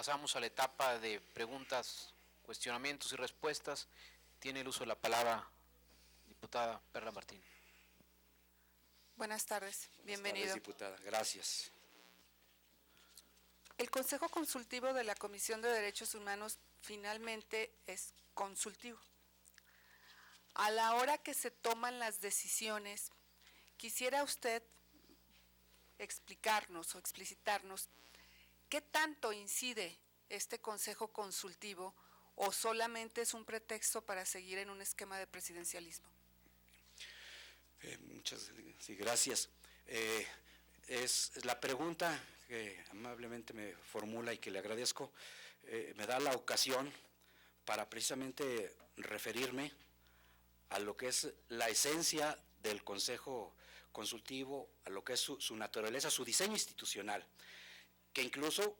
pasamos a la etapa de preguntas, cuestionamientos y respuestas. Tiene el uso de la palabra diputada Perla Martín. Buenas tardes, bienvenido. Buenas tardes, diputada. Gracias. El Consejo Consultivo de la Comisión de Derechos Humanos finalmente es consultivo. A la hora que se toman las decisiones, quisiera usted explicarnos o explicitarnos qué tanto incide este Consejo Consultivo o solamente es un pretexto para seguir en un esquema de presidencialismo. Muchas gracias. Es la pregunta que amablemente me formula y que le agradezco, me da la ocasión para precisamente referirme a lo que es la esencia del Consejo Consultivo, a lo que es su naturaleza, su diseño institucional, que incluso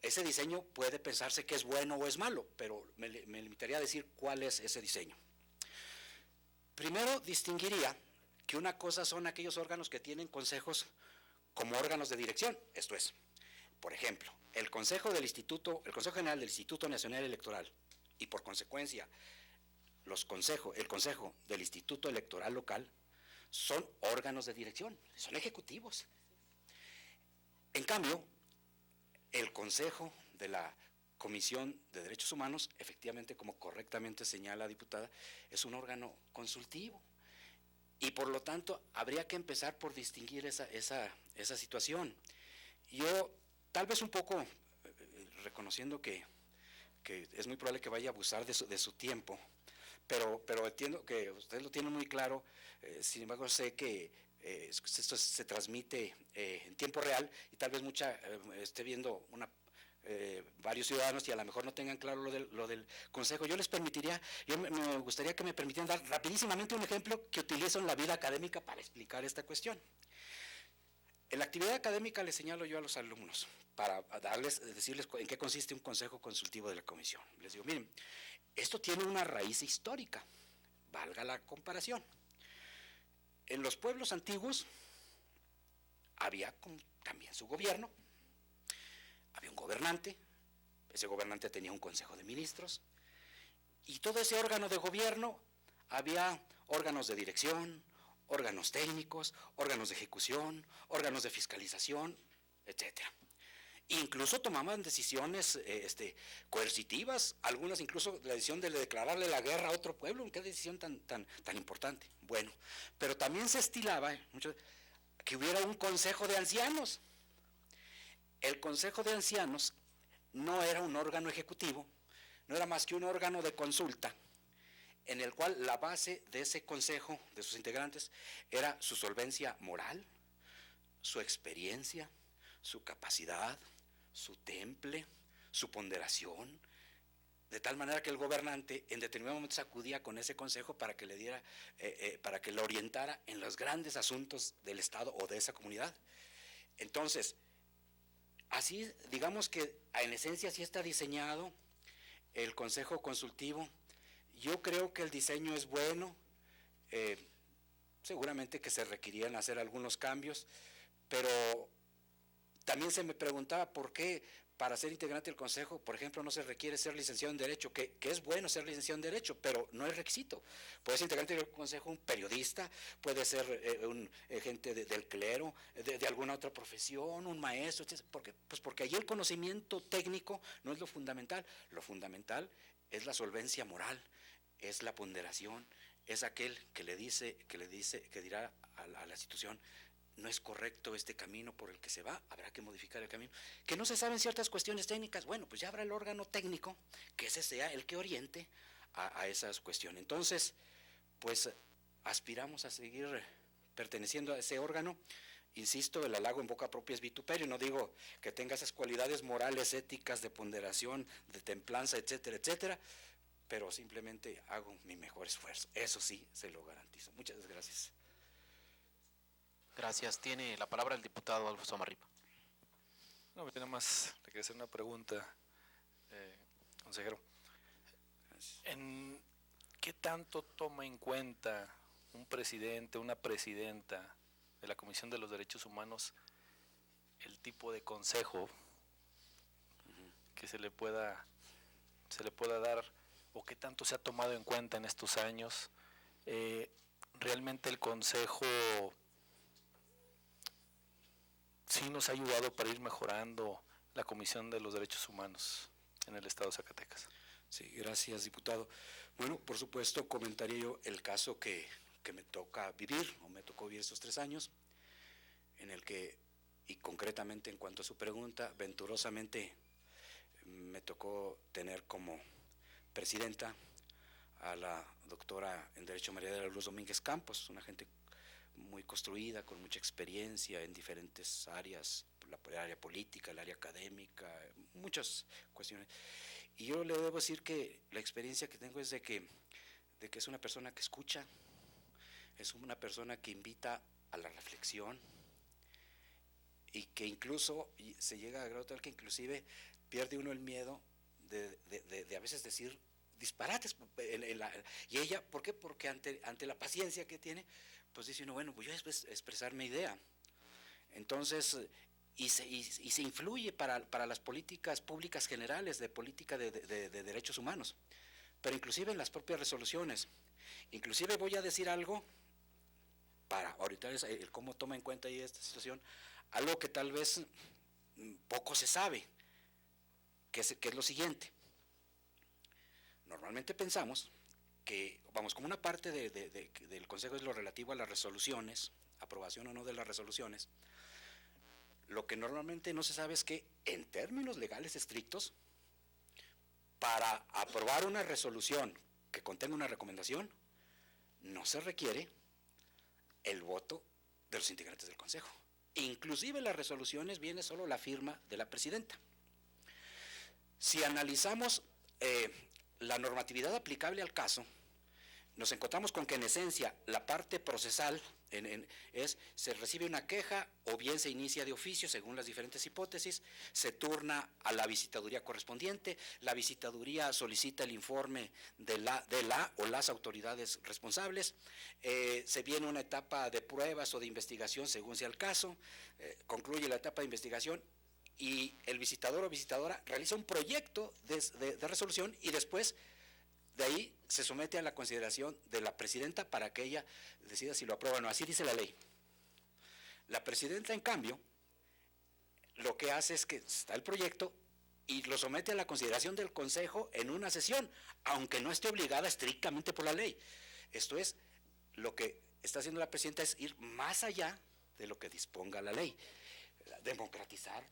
ese diseño puede pensarse que es bueno o es malo, pero me limitaría a decir cuál es ese diseño. Primero distinguiría que una cosa son aquellos órganos que tienen consejos como órganos de dirección, esto es, por ejemplo, el Consejo General del Instituto Nacional Electoral y por consecuencia el Consejo del Instituto Electoral Local son órganos de dirección, son ejecutivos. En cambio, el Consejo de la Comisión de Derechos Humanos, efectivamente, como correctamente señala la diputada, es un órgano consultivo. Y por lo tanto, habría que empezar por distinguir esa situación. Yo, tal vez un poco, reconociendo que es muy probable que vaya a abusar de su tiempo, pero entiendo que usted lo tiene muy claro, sin embargo sé que esto se transmite en tiempo real y tal vez esté viendo varios ciudadanos y a lo mejor no tengan claro lo del Consejo. Me gustaría que me permitieran dar rapidísimamente un ejemplo que utilizo en la vida académica para explicar esta cuestión. En la actividad académica les señalo yo a los alumnos para decirles en qué consiste un consejo consultivo de la comisión. Les digo, miren, esto tiene una raíz histórica, valga la comparación. En los pueblos antiguos había también su gobierno, había un gobernante, ese gobernante tenía un consejo de ministros, y todo ese órgano de gobierno había órganos de dirección, órganos técnicos, órganos de ejecución, órganos de fiscalización, etcétera. Incluso tomaban decisiones coercitivas, algunas incluso la decisión de declararle la guerra a otro pueblo, qué decisión tan importante. Bueno, pero también se estilaba que hubiera un consejo de ancianos. El consejo de ancianos no era un órgano ejecutivo, no era más que un órgano de consulta, en el cual la base de ese consejo, de sus integrantes, era su solvencia moral, su experiencia, su capacidad, su temple, su ponderación, de tal manera que el gobernante en determinado momento acudía con ese consejo para que le diera, para que lo orientara en los grandes asuntos del Estado o de esa comunidad. Entonces, así digamos que en esencia sí está diseñado el consejo consultivo. Yo creo que el diseño es bueno, seguramente que se requerían hacer algunos cambios, pero también se me preguntaba por qué para ser integrante del consejo, por ejemplo, no se requiere ser licenciado en Derecho, que es bueno ser licenciado en Derecho, pero no es requisito. Puede ser integrante del consejo un periodista, puede ser un gente del clero, de alguna otra profesión, un maestro, etc. Porque allí el conocimiento técnico no es lo fundamental es la solvencia moral, es la ponderación, es aquel que dirá a la institución: no es correcto este camino por el que se va, habrá que modificar el camino. Que no se saben ciertas cuestiones técnicas, bueno, pues ya habrá el órgano técnico, que ese sea el que oriente a esas cuestiones. Entonces, pues aspiramos a seguir perteneciendo a ese órgano. Insisto, el halago en boca propia es vituperio, no digo que tenga esas cualidades morales, éticas, de ponderación, de templanza, etcétera, etcétera, pero simplemente hago mi mejor esfuerzo, eso sí, se lo garantizo. Muchas gracias. Gracias. Tiene la palabra el diputado Alfonso Amarripa. No, nada más le quería hacer una pregunta, consejero. ¿En qué tanto toma en cuenta un presidente, una presidenta de la Comisión de los Derechos Humanos el tipo de consejo que se le pueda dar, o qué tanto se ha tomado en cuenta en estos años. Realmente el Consejo sí nos ha ayudado para ir mejorando la Comisión de los Derechos Humanos en el Estado de Zacatecas. Sí, gracias, diputado. Bueno, por supuesto, comentaría yo el caso que me toca vivir, o me tocó vivir estos 3 años, en el que, y concretamente en cuanto a su pregunta, venturosamente me tocó tener como presidenta a la doctora en Derecho María de la Luz Domínguez Campos, una gente muy construida, con mucha experiencia en diferentes áreas, el área política, el área académica, muchas cuestiones. Y yo le debo decir que la experiencia que tengo es de que es una persona que escucha, es una persona que invita a la reflexión, y que incluso se llega a grado tal que inclusive pierde uno el miedo de a veces decir disparates. Y ella, ¿por qué? Porque ante la paciencia que tiene, pues dice uno, bueno, voy a expresar mi idea. Entonces, y se influye para las políticas públicas generales, de política de derechos humanos, pero inclusive en las propias resoluciones. Inclusive voy a decir algo, para ahorita el cómo toma en cuenta ahí esta situación, algo que tal vez poco se sabe, que es lo siguiente. Normalmente pensamos que, vamos, como una parte del Consejo es lo relativo a las resoluciones, aprobación o no de las resoluciones, lo que normalmente no se sabe es que en términos legales estrictos, para aprobar una resolución que contenga una recomendación, no se requiere el voto de los integrantes del Consejo. Inclusive las resoluciones viene solo la firma de la presidenta. Si analizamos la normatividad aplicable al caso, nos encontramos con que en esencia la parte procesal se recibe una queja o bien se inicia de oficio según las diferentes hipótesis, se turna a la visitaduría correspondiente, la visitaduría solicita el informe de la o las autoridades responsables, se viene una etapa de pruebas o de investigación según sea el caso, concluye la etapa de investigación y el visitador o visitadora realiza un proyecto de resolución y después de ahí se somete a la consideración de la presidenta para que ella decida si lo aprueba o no. Así dice la ley. La presidenta, en cambio, lo que hace es que está el proyecto y lo somete a la consideración del Consejo en una sesión, aunque no esté obligada estrictamente por la ley. Esto es, lo que está haciendo la presidenta es ir más allá de lo que disponga la ley. Democratizar,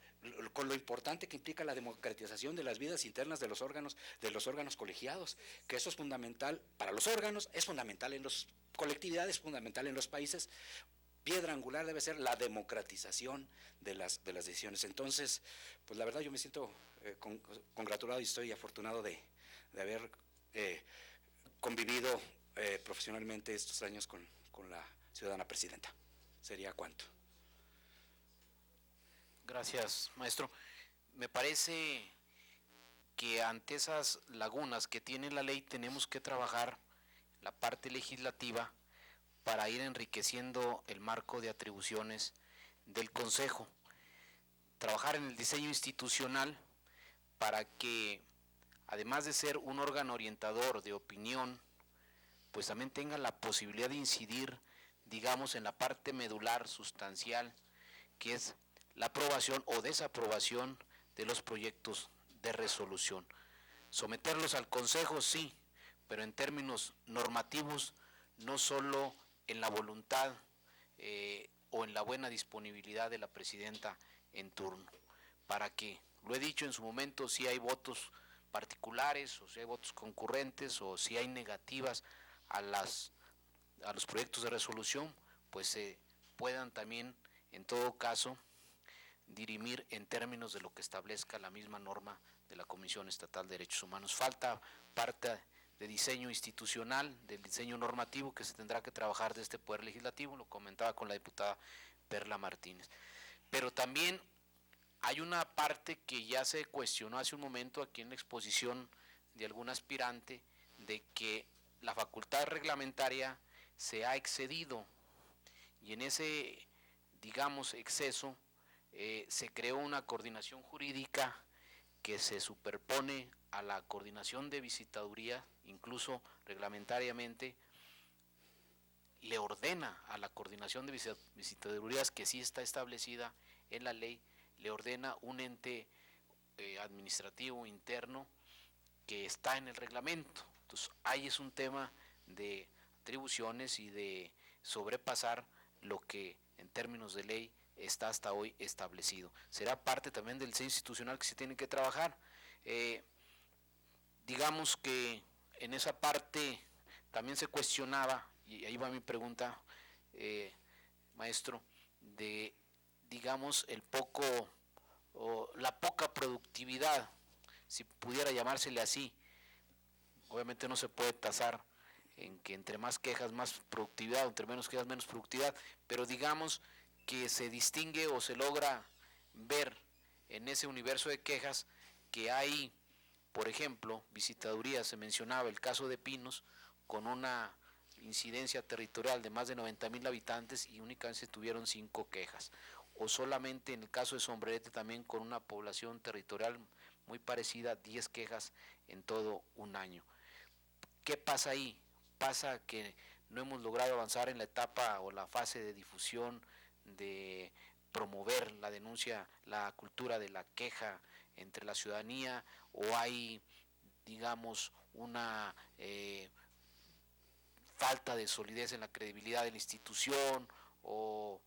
con lo importante que implica la democratización de las vidas internas de los órganos colegiados, que eso es fundamental para los órganos, es fundamental en las colectividades, es fundamental en los países. Piedra angular debe ser la democratización de las decisiones. Entonces, pues la verdad yo me siento congratulado y estoy afortunado de haber convivido profesionalmente estos años con la ciudadana presidenta. ¿Sería cuánto? Gracias, maestro. Me parece que ante esas lagunas que tiene la ley tenemos que trabajar la parte legislativa para ir enriqueciendo el marco de atribuciones del Consejo. Trabajar en el diseño institucional para que, además de ser un órgano orientador de opinión, pues también tenga la posibilidad de incidir, digamos, en la parte medular, sustancial, que es la aprobación o desaprobación de los proyectos de resolución. Someterlos al Consejo, sí, pero en términos normativos, no solo en la voluntad o en la buena disponibilidad de la presidenta en turno, para que, lo he dicho en su momento, si hay votos particulares o si hay votos concurrentes o si hay negativas a los proyectos de resolución, pues se puedan también, en todo caso, dirimir en términos de lo que establezca la misma norma de la Comisión Estatal de Derechos Humanos. Falta parte de diseño institucional, del diseño normativo que se tendrá que trabajar de este Poder Legislativo, lo comentaba con la diputada Perla Martínez. Pero también hay una parte que ya se cuestionó hace un momento aquí en la exposición de algún aspirante, de que la facultad reglamentaria se ha excedido y en ese, digamos, exceso se creó una coordinación jurídica que se superpone a la coordinación de visitaduría, incluso reglamentariamente, le ordena a la coordinación de visitadurías, que sí está establecida en la ley, le ordena un ente administrativo interno que está en el reglamento. Entonces, ahí es un tema de atribuciones y de sobrepasar lo que en términos de ley está hasta hoy establecido. Será parte también del diseño institucional que se tiene que trabajar. Digamos que en esa parte también se cuestionaba, y ahí va mi pregunta, maestro, de, digamos, el poco, o la poca productividad, si pudiera llamársele así. Obviamente no se puede tasar en que entre más quejas más productividad, o entre menos quejas menos productividad, pero digamos que se distingue o se logra ver en ese universo de quejas que hay, por ejemplo, visitadurías, se mencionaba el caso de Pinos, con una incidencia territorial de más de 90,000 habitantes y únicamente tuvieron 5 quejas, o solamente en el caso de Sombrerete también con una población territorial muy parecida, 10 quejas en todo un año. ¿Qué pasa ahí? Pasa que no hemos logrado avanzar en la etapa o la fase de difusión, de promover la denuncia, la cultura de la queja entre la ciudadanía, o hay, digamos, una falta de solidez en la credibilidad de la institución, o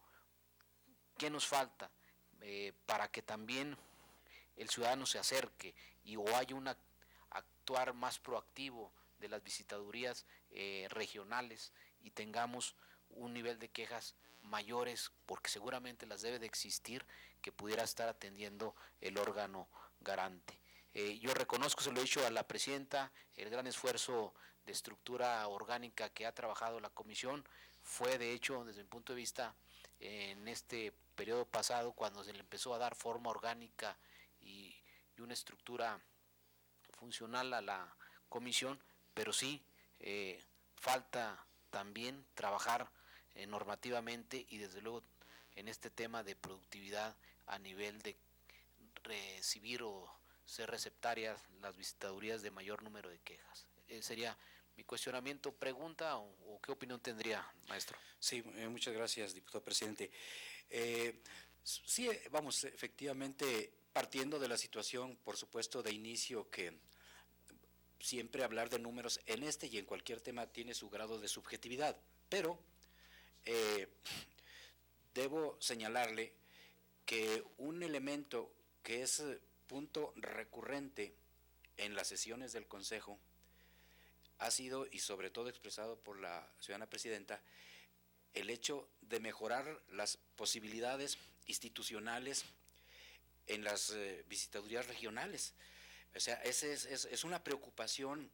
qué nos falta para que también el ciudadano se acerque o haya un actuar más proactivo de las visitadurías regionales y tengamos un nivel de quejas mayores, porque seguramente las debe de existir, que pudiera estar atendiendo el órgano garante. Yo reconozco, se lo he dicho a la presidenta, el gran esfuerzo de estructura orgánica que ha trabajado la comisión. Fue, de hecho, desde mi punto de vista, en este periodo pasado, cuando se le empezó a dar forma orgánica y una estructura funcional a la comisión, pero sí falta también trabajar normativamente y desde luego en este tema de productividad a nivel de recibir o ser receptarias las visitadurías de mayor número de quejas. Sería mi cuestionamiento, pregunta, o qué opinión tendría, maestro. Sí, muchas gracias, diputado presidente. Sí, vamos, efectivamente, partiendo de la situación, por supuesto, de inicio, que siempre hablar de números en este y en cualquier tema tiene su grado de subjetividad, pero debo señalarle que un elemento que es punto recurrente en las sesiones del Consejo ha sido, y sobre todo expresado por la ciudadana presidenta, el hecho de mejorar las posibilidades institucionales en las visitadurías regionales. O sea, es una preocupación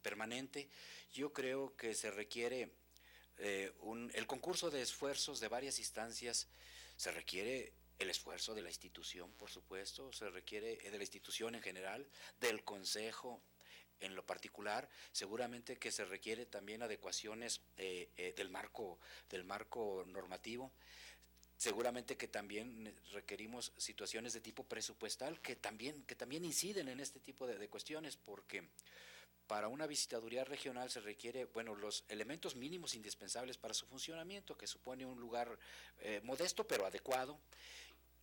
permanente. Yo creo que se requiere el concurso de esfuerzos de varias instancias, se requiere el esfuerzo de la institución, por supuesto, se requiere de la institución en general, del Consejo en lo particular, seguramente que se requiere también adecuaciones del marco normativo. Seguramente que también requerimos situaciones de tipo presupuestal que también inciden en este tipo de cuestiones, porque para una visitaduría regional se requiere, bueno, los elementos mínimos indispensables para su funcionamiento, que supone un lugar modesto pero adecuado,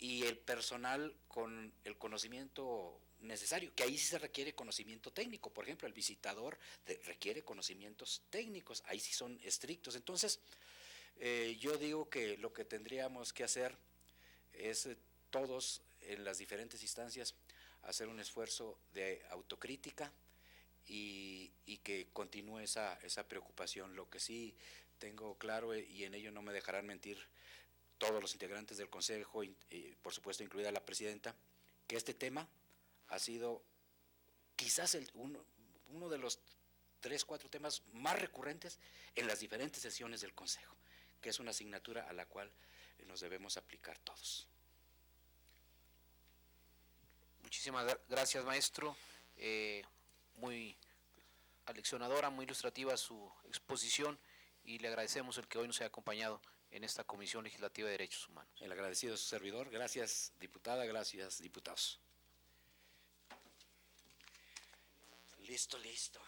y el personal con el conocimiento necesario, que ahí sí se requiere conocimiento técnico. Por ejemplo, el visitador requiere conocimientos técnicos, ahí sí son estrictos. Entonces, yo digo que lo que tendríamos que hacer es todos en las diferentes instancias hacer un esfuerzo de autocrítica y que continúe esa preocupación. Lo que sí tengo claro, y en ello no me dejarán mentir todos los integrantes del Consejo, y por supuesto incluida la presidenta, que este tema ha sido quizás uno de los 3, 4 temas más recurrentes en las diferentes sesiones del Consejo, que es una asignatura a la cual nos debemos aplicar todos. Muchísimas gracias, maestro. Muy aleccionadora, muy ilustrativa su exposición, y le agradecemos el que hoy nos haya acompañado en esta Comisión Legislativa de Derechos Humanos. El agradecido es su servidor. Gracias, diputada, gracias, diputados. Listo, listo.